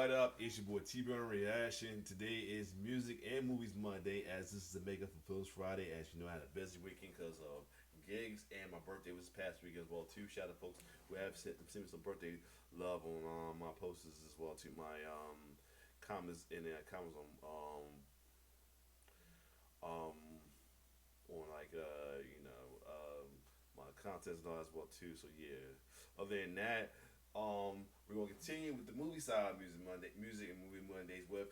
what up? It's your boy T-Burn Reaction. Today is Music and Movies Monday, as this is the makeup for Films Friday. As you know, I had a busy weekend because of gigs, and my birthday was this past weekend as well too. Shout out to folks who have sent me some birthday love on my posters as well too. My comments in there, comments um like my contest and all as well too. So yeah. Other than that, we're gonna continue with the movie side of Music and Movie Mondays with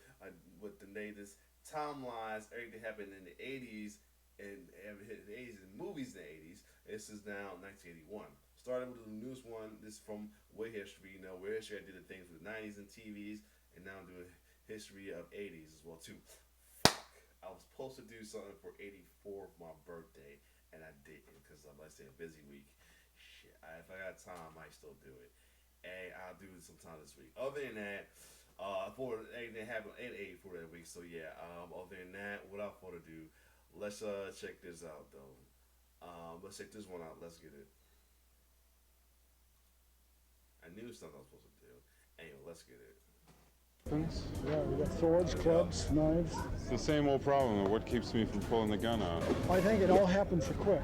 the latest timelines. Everything happened in the '80s and hit the '80s and movies in the '80s. This is now 1981. Started with the newest one. This is from Way History. You know, Way History I did the things for the '90s and TVs, and now I'm doing history of '80s as well too. Fuck, I was supposed to do something for '84 for my birthday, and I didn't because I'm like I said, a busy week. Shit, if I got time, I might still do it. And I'll do it sometime this week. Other than that, for anything happened at 8 for that week. So yeah, other than that, without further ado, let's check this out though. Let's check this one out. Let's get it. I knew something I was supposed to do. Anyway, let's get it. Yeah, we got swords, clubs, knives. It's the same old problem. What keeps me from pulling the gun out? I think it all happened so quick.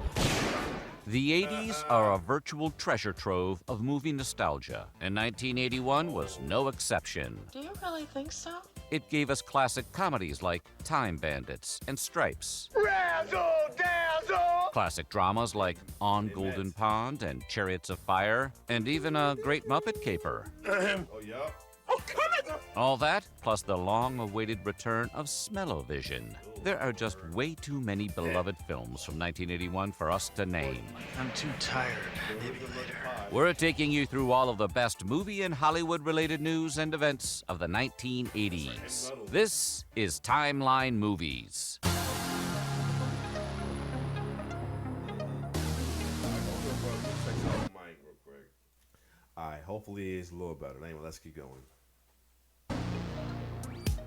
The 80s are a virtual treasure trove of movie nostalgia, and 1981 was no exception. Do you really think so? It gave us classic comedies like Time Bandits and Stripes. Razzle dazzle! Classic dramas like On Golden Pond and Chariots of Fire, and even a great Muppet caper. Oh yeah. Oh, Canada! All that, plus the long-awaited return of Smell-O-Vision. There are just way too many beloved films from 1981 for us to name. I'm too tired. Maybe later. We're taking you through all of the best movie and Hollywood-related news and events of the 1980s. This is Timeline Movies. Alright, hopefully it's a little better. Anyway, let's keep going.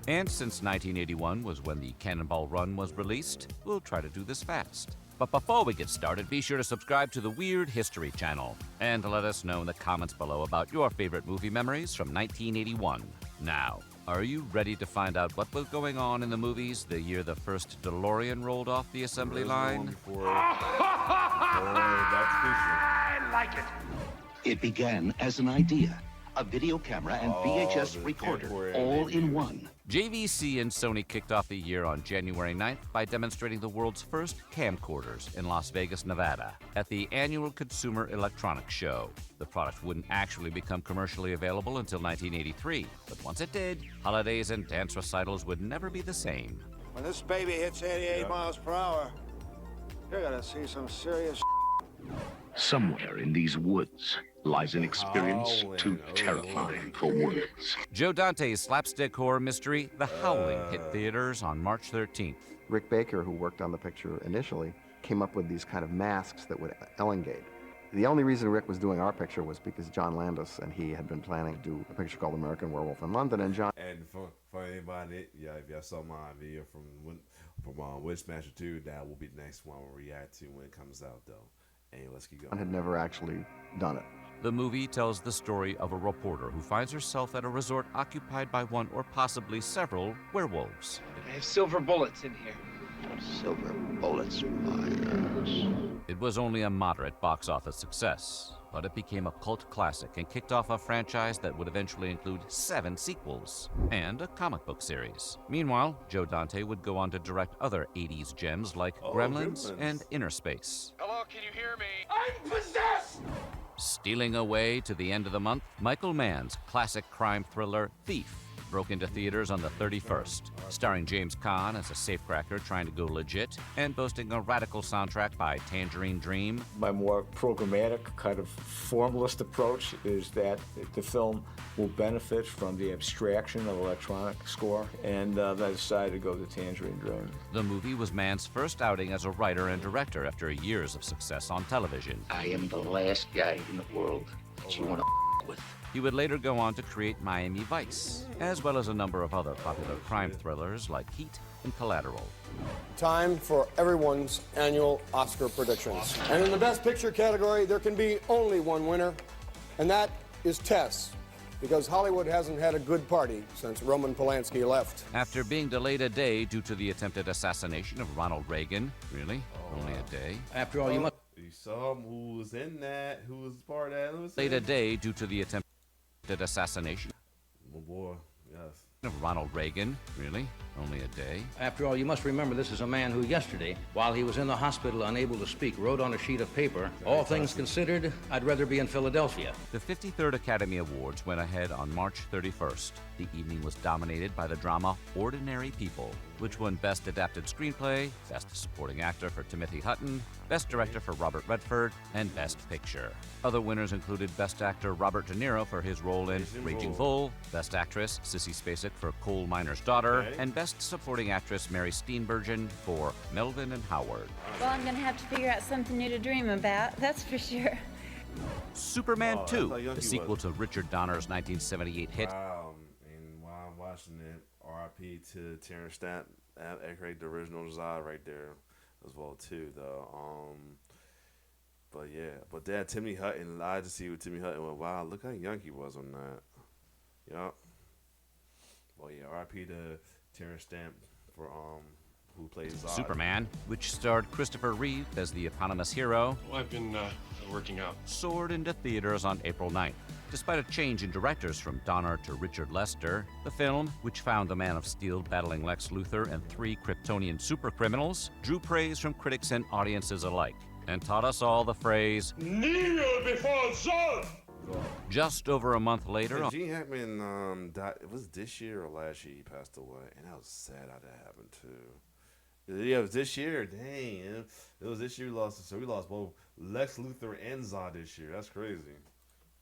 And since 1981 was when the Cannonball Run was released, we'll try to do this fast. But before we get started, be sure to subscribe to the Weird History channel and to let us know in the comments below about your favorite movie memories from 1981. Now, are you ready to find out what was going on in the movies the year the first DeLorean rolled off the assembly line? I like it. It began as an idea, a video camera and VHS recorder, all in one. JVC and Sony kicked off the year on January 9th by demonstrating the world's first camcorders in Las Vegas, Nevada, at the annual Consumer Electronics Show. The product wouldn't actually become commercially available until 1983, but once it did, holidays and dance recitals would never be the same. When this baby hits 88 miles per hour, you're gonna see some serious. Somewhere in these woods lies an experience too terrifying for words. Joe Dante's slapstick horror mystery, The Howling, hit theaters on March 13th. Rick Baker, who worked on the picture initially, came up with these kind of masks that would elongate. The only reason Rick was doing our picture was because John Landis and he had been planning to do a picture called American Werewolf in London, and John... And for anybody, yeah, if y'all saw my video from Wishmaster 2, that will be the next one we'll react to when it comes out, though. Anyway, let's keep going. Had never actually done it. The movie tells the story of a reporter who finds herself at a resort occupied by one or possibly several werewolves. I have silver bullets in here. Silver bullets, my ass. It was only a moderate box office success, but it became a cult classic and kicked off a franchise that would eventually include 7 sequels and a comic book series. Meanwhile, Joe Dante would go on to direct other 80s gems like Gremlins and Inner Space. Hello, can you hear me? I'm possessed! Stealing away to the end of the month, Michael Mann's classic crime thriller Thief broke into theaters on the 31st, starring James Caan as a safecracker trying to go legit and boasting a radical soundtrack by Tangerine Dream. My more programmatic, kind of formalist approach is that the film will benefit from the abstraction of electronic score, and I decided to go to Tangerine Dream. The movie was Mann's first outing as a writer and director after years of success on television. I am the last guy in the world that you want to with. He would later go on to create Miami Vice, as well as a number of other popular crime thrillers like Heat and Collateral. Time for everyone's annual Oscar predictions. And in the Best Picture category, there can be only one winner, and that is Tess. because Hollywood hasn't had a good party since Roman Polanski left. After being delayed a day due to the attempted assassination of Ronald Reagan. Really? Only a day? After all, you must... You saw who was in that, who was part of that. Delayed a day due to the attempted assassination Oh boy, yes. of Ronald Reagan. Really? Only a day? After all, you must remember this is a man who yesterday, while he was in the hospital unable to speak, wrote on a sheet of paper, "All things considered, I'd rather be in Philadelphia." The 53rd Academy Awards went ahead on March 31st. The evening was dominated by the drama Ordinary People, which won Best Adapted Screenplay, Best Supporting Actor for Timothy Hutton, Best Director for Robert Redford, and Best Picture. Other winners included Best Actor Robert De Niro for his role in Raging Bull, Best Actress Sissy Spacek for Coal Miner's Daughter, and Best Supporting Actress Mary Steenburgen for Melvin and Howard. Well, I'm gonna have to figure out something new to dream about, that's for sure. Superman Oh, 2, that's how young the he sequel was. to Richard Donner's 1978 hit. And while I'm watching it, R.I.P. to Terrence Stamp, the original Zod right there as well too, though. But yeah, but that Timothy Hutton, I just see what Timothy Hutton went. Wow, look how young he was on that. Yup. Well, yeah, R.I.P. to Terrence Stamp for who plays Zod. Superman, which starred Christopher Reeve as the eponymous hero, Well, I've been working out. soared into theaters on April 9th. Despite a change in directors from Donner to Richard Lester, the film, which found the Man of Steel battling Lex Luthor and 3 Kryptonian supercriminals, drew praise from critics and audiences alike, and taught us all the phrase, Kneel before Zod! just over a month later. And Gene Hackman died. It was this year or last year he passed away, and that was sad how that happened too. Yeah, it was this year. Dang, it was this year. We lost both Lex Luthor and Zod this year. That's crazy.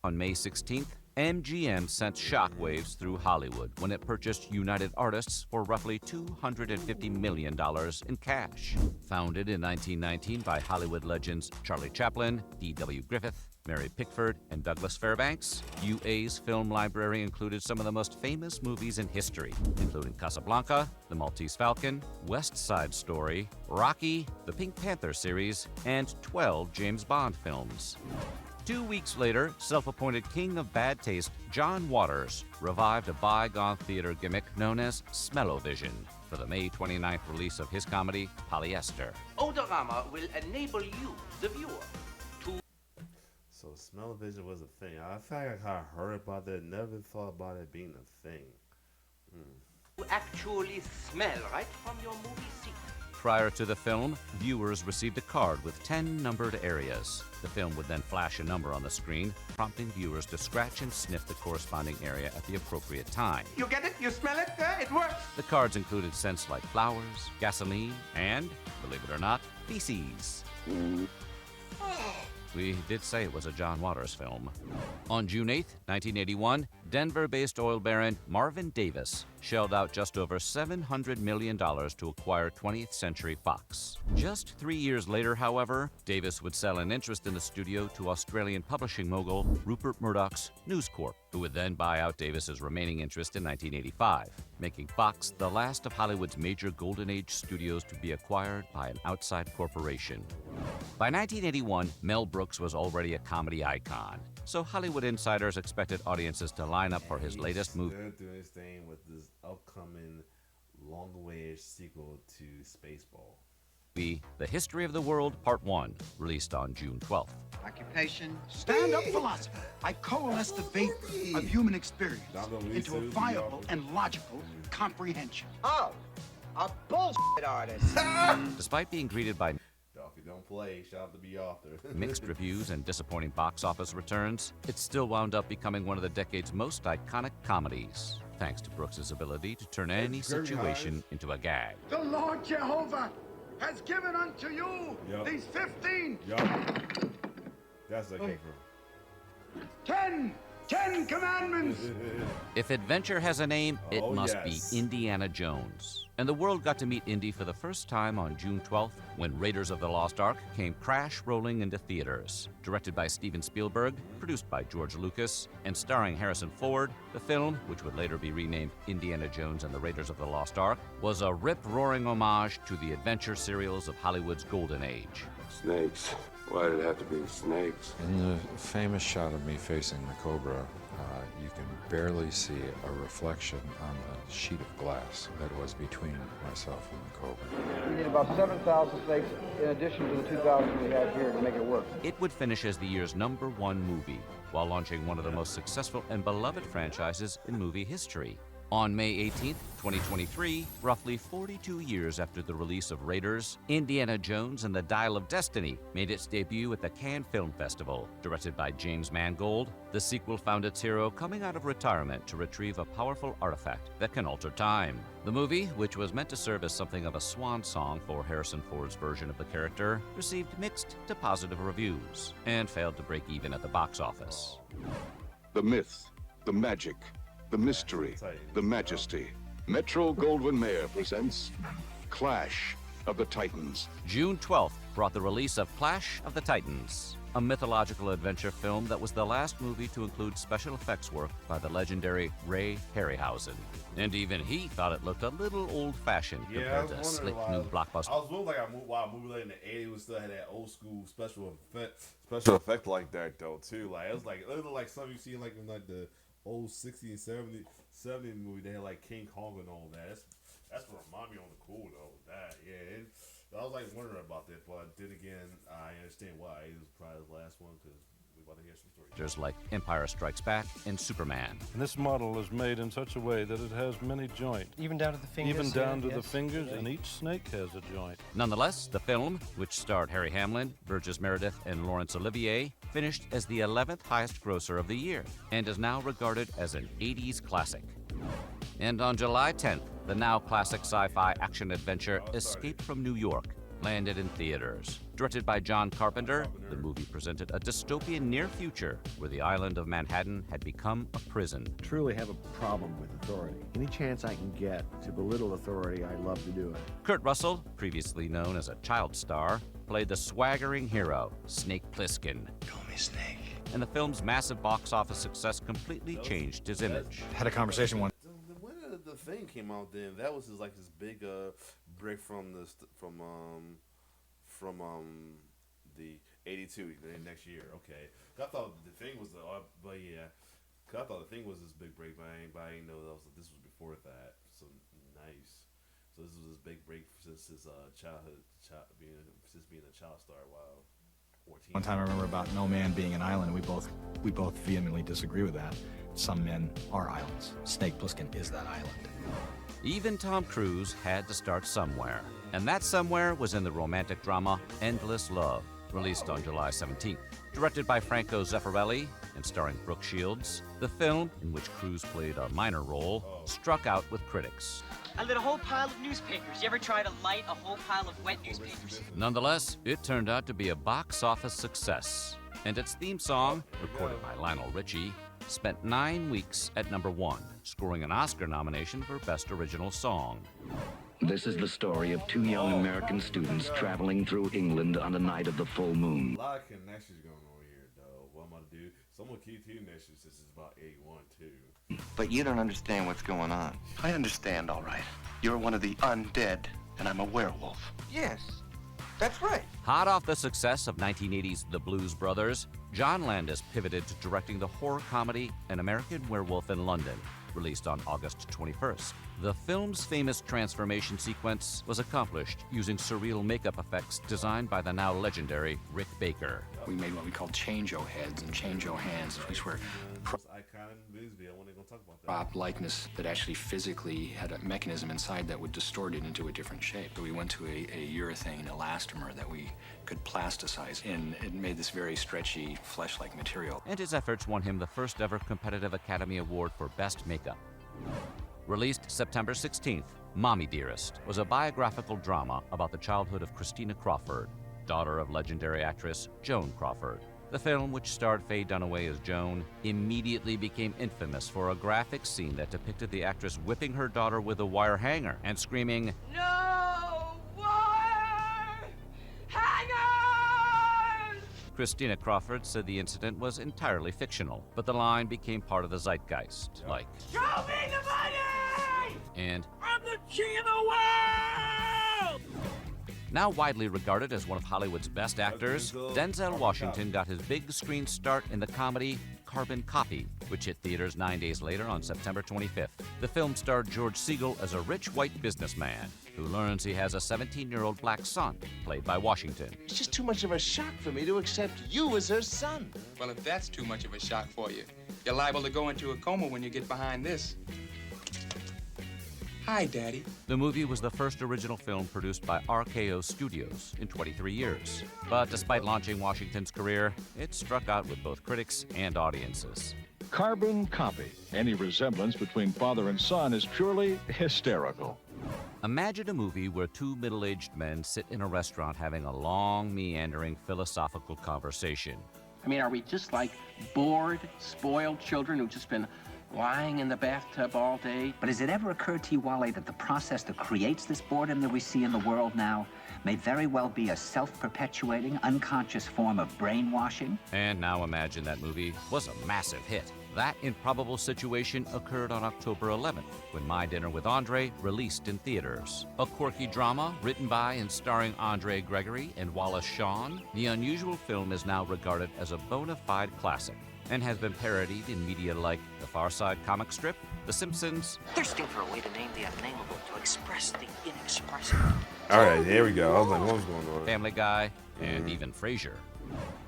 On May 16th, MGM sent shockwaves through Hollywood when it purchased United Artists for roughly $250 million in cash. Founded in 1919 by Hollywood legends Charlie Chaplin, D.W. Griffith, Mary Pickford, and Douglas Fairbanks, UA's film library included some of the most famous movies in history, including Casablanca, The Maltese Falcon, West Side Story, Rocky, the Pink Panther series, and 12 James Bond films. 2 weeks later, self-appointed king of bad taste, John Waters, revived a bygone theater gimmick known as Smell-O-Vision for the May 29th release of his comedy, Polyester. Odorama will enable you, the viewer, to So Smell-O-Vision was a thing. I feel like I heard about that. Never thought about it being a thing. actually smell right from your movie seat. Prior to the film, viewers received a card with 10 numbered areas. The film would then flash a number on the screen, prompting viewers to scratch and sniff the corresponding area at the appropriate time. You get it? You smell it? It works. The cards included scents like flowers, gasoline, and, believe it or not, feces. We did say it was a John Waters film. On June 8, 1981, Denver-based oil baron Marvin Davis shelled out just over $700 million to acquire 20th Century Fox. Just 3 years later, however, Davis would sell an interest in the studio to Australian publishing mogul Rupert Murdoch's News Corp, who would then buy out Davis's remaining interest in 1985, making Fox the last of Hollywood's major Golden Age studios to be acquired by an outside corporation. By 1981, Mel Brooks was already a comedy icon, so Hollywood insiders expected audiences to line up for his latest movie. They're doing this thing with this upcoming long-awaited sequel to Spaceball. The History of the World Part 1, released on June 12th. Occupation, stand-up philosophy. I coalesce the vapor of human experience into a viable and logical comprehension. Oh, a bullshit artist. Despite being greeted by Don't play, shout out to B. Author. mixed reviews and disappointing box office returns, it still wound up becoming one of the decade's most iconic comedies, thanks to Brooks's ability to turn any situation into a gag. The Lord Jehovah has given unto you Yup. these 15. That's what I came from. 10 commandments. If adventure has a name, it Oh, must yes. be Indiana Jones. And the world got to meet Indy for the first time on June 12th when Raiders of the Lost Ark came crash rolling into theaters. Directed by Steven Spielberg, produced by George Lucas, and starring Harrison Ford, the film, which would later be renamed Indiana Jones and the Raiders of the Lost Ark, was a rip-roaring homage to the adventure serials of Hollywood's golden age. Snakes. Why did it have to be snakes? In the famous shot of me facing the Cobra, you can barely see a reflection on the sheet of glass that was between myself and the Cobra. We need about 7,000 snakes in addition to the 2,000 we have here to make it work. It would finish as the year's #1 movie, while launching one of the most successful and beloved franchises in movie history. On May 18, 2023, roughly 42 years after the release of Raiders, Indiana Jones and the Dial of Destiny made its debut at the Cannes Film Festival. Directed by James Mangold, the sequel found its hero coming out of retirement to retrieve a powerful artifact that can alter time. The movie, which was meant to serve as something of a swan song for Harrison Ford's version of the character, received mixed to positive reviews and failed to break even at the box office. The myth, the magic, the mystery, the majesty. Metro-Goldwyn-Mayer presents Clash of the Titans. June 12th brought the release of Clash of the Titans, a mythological adventure film that was the last movie to include special effects work by the legendary Ray Harryhausen. And even he thought it looked a little old-fashioned compared to slick new blockbuster. I was wondering why a movie like in the 80s still had that old school special effect like that though too. Like it looked like something you see like in like the old 60s and 70s movie. They had like King Kong and all that. That's what reminded me on the cool though. That I was like wondering about that, but then again, I understand why it was probably the last one because we're about to hear some stories. Just like Empire Strikes Back and Superman. And this model is made in such a way that it has many joints. Even down to the fingers? Even down to the fingers, and each snake has a joint. Nonetheless, the film, which starred Harry Hamlin, Burgess Meredith, and Laurence Olivier, finished as the 11th highest grosser of the year and is now regarded as an 80s classic. And on July 10th, the now classic sci-fi action-adventure Escape from New York landed in theaters. Directed by John Carpenter, the movie presented a dystopian near future where the island of Manhattan had become a prison. Truly have a problem with authority. Any chance I can get to belittle authority, I love to do it. Kurt Russell, previously known as a child star, played the swaggering hero, Snake Plissken. Call me Snake. And the film's massive box office success completely changed his image. Had a conversation one. When the Thing came out, then that was like this big break from the 82 the next year. Okay, I thought the Thing was I thought the Thing was this big break, but I didn't know this was before that. So nice. So this was this big break since his being a child star. Wow. 14. One time I remember about no man being an island, and we both vehemently disagree with that. Some men are islands. Snake Plissken is that island. Even Tom Cruise had to start somewhere, and that somewhere was in the romantic drama Endless Love, released on July 17th. Directed by Franco Zeffirelli and starring Brooke Shields, the film, in which Cruise played a minor role, struck out with critics. I lit a whole pile of newspapers. You ever try to light a whole pile of wet newspapers? Nonetheless, it turned out to be a box office success, and its theme song, recorded by Lionel Richie, spent 9 weeks at #1, scoring an Oscar nomination for Best Original Song. This is the story of two young American students traveling through England on the night of the full moon. A lot of connections going on here, though. What I'm gonna do? Someone keep two connections. This is about 81 too. But you don't understand what's going on. I understand, all right. You're one of the undead, and I'm a werewolf. Yes, that's right. Hot off the success of 1980's The Blues Brothers, John Landis pivoted to directing the horror comedy An American Werewolf in London, released on August 21st. The film's famous transformation sequence was accomplished using surreal makeup effects designed by the now legendary Rick Baker. We made what we called change-o heads and change-o hands, which were prop likeness that actually physically had a mechanism inside that would distort it into a different shape. So we went to a urethane elastomer that we could plasticize, and it made this very stretchy, flesh-like material. And his efforts won him the first ever competitive Academy Award for Best Makeup. Released September 16th, Mommy Dearest was a biographical drama about the childhood of Christina Crawford, daughter of legendary actress Joan Crawford. The film, which starred Faye Dunaway as Joan, immediately became infamous for a graphic scene that depicted the actress whipping her daughter with a wire hanger and screaming, "No wire hangers!" Christina Crawford said the incident was entirely fictional, but the line became part of the zeitgeist, like, "Show me the money!" and "I'm the king of the world!" Now widely regarded as one of Hollywood's best actors, Denzel Washington got his big screen start in the comedy Carbon Copy, which hit theaters 9 days later on September 25th. The film starred George Segal as a rich white businessman who learns he has a 17-year-old black son, played by Washington. It's just too much of a shock for me to accept you as her son. Well, if that's too much of a shock for you, you're liable to go into a coma when you get behind this. Hi, Daddy. The movie was the first original film produced by RKO Studios in 23 years. But despite launching Washington's career, it struck out with both critics and audiences. Carbon Copy. Any resemblance between father and son is purely hysterical. Imagine a movie where two middle-aged men sit in a restaurant having a long, meandering, philosophical conversation. I mean, are we just like bored, spoiled children who've just been lying in the bathtub all day? But has it ever occurred to you, Wally, that the process that creates this boredom that we see in the world now may very well be a self-perpetuating, unconscious form of brainwashing? And now imagine that movie was a massive hit. That improbable situation occurred on October 11th, when My Dinner with Andre released in theaters. A quirky drama written by and starring Andre Gregory and Wallace Shawn, the unusual film is now regarded as a bona fide classic and has been parodied in media like The Far Side comic strip, The Simpsons. Thirsting for a way to name the unnameable, to express the inexpressible. All right, here we go. I was like, what was going on? Family Guy, and even Frasier.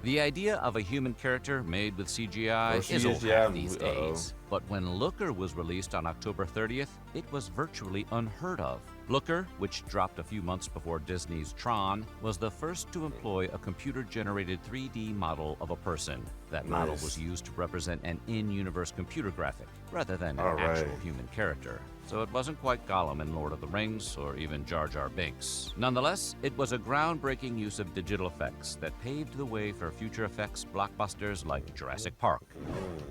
The idea of a human character made with CGI is old hat these days. But when Looker was released on October 30th, it was virtually unheard of. Looker, which dropped a few months before Disney's Tron, was the first to employ a computer-generated 3D model of a person. That model was used to represent an in-universe computer graphic, rather than an actual human character. So it wasn't quite Gollum in Lord of the Rings, or even Jar Jar Binks. Nonetheless, it was a groundbreaking use of digital effects that paved the way for future effects blockbusters like Jurassic Park.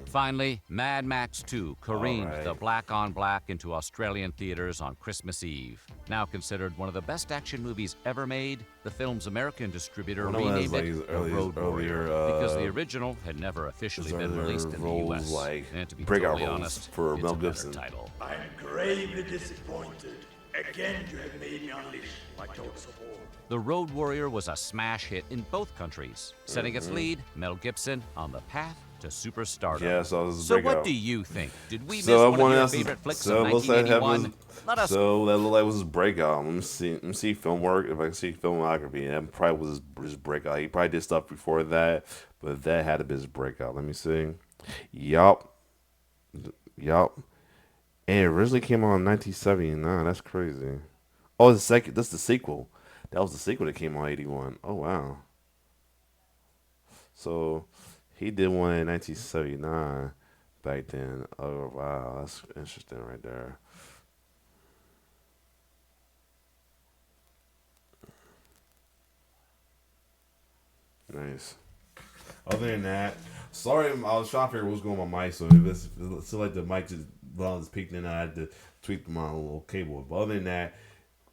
Finally, Mad Max 2 careened the black-on-black into Australian theaters on Christmas Eve. Now considered one of the best action movies ever made, the film's American distributor renamed it The Road Warrior because the original had never officially been released in the U.S. And to be totally honest, for it's Mel a better Gibson. title. I'm gravely disappointed. Again, you have made me unleash my dogs of war. The Road Warrior was a smash hit in both countries, setting its lead, Mel Gibson, on the path to superstardom. Yeah, so this is So breakout. what do you think? Did we miss So one of your favorite flicks of 1981? Let us So that looked like it was his breakout. Let me see film work. If I can see filmography, that probably was his breakout. He probably did stuff before that, but that had to be his breakout. Let me see. Yup. And it originally came out in 1979. That's crazy. Oh, the second. That's the sequel. That was the sequel that came out in 81. Oh wow. So he did one in 1979 back then. Oh wow, that's interesting right there. Nice. Other than that, sorry, I was trying to figure out what's going on my mic, so if it's so like the mic just peaked in, I had to tweak my little cable. But other than that,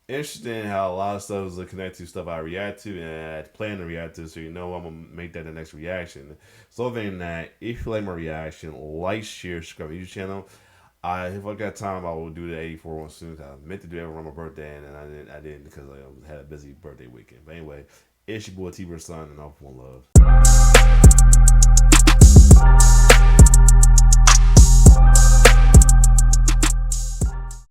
interesting how a lot of stuff is connected to stuff I react to and I plan to react to, so you know I'm gonna make that the next reaction. So other than that, if you like my reaction, like, share, subscribe to the YouTube channel. If I got time, I will do the 84 one soon. I meant to do it around my birthday, and then I didn't because I had a busy birthday weekend. But anyway, it's your boy T-Bird Son, and all for one love.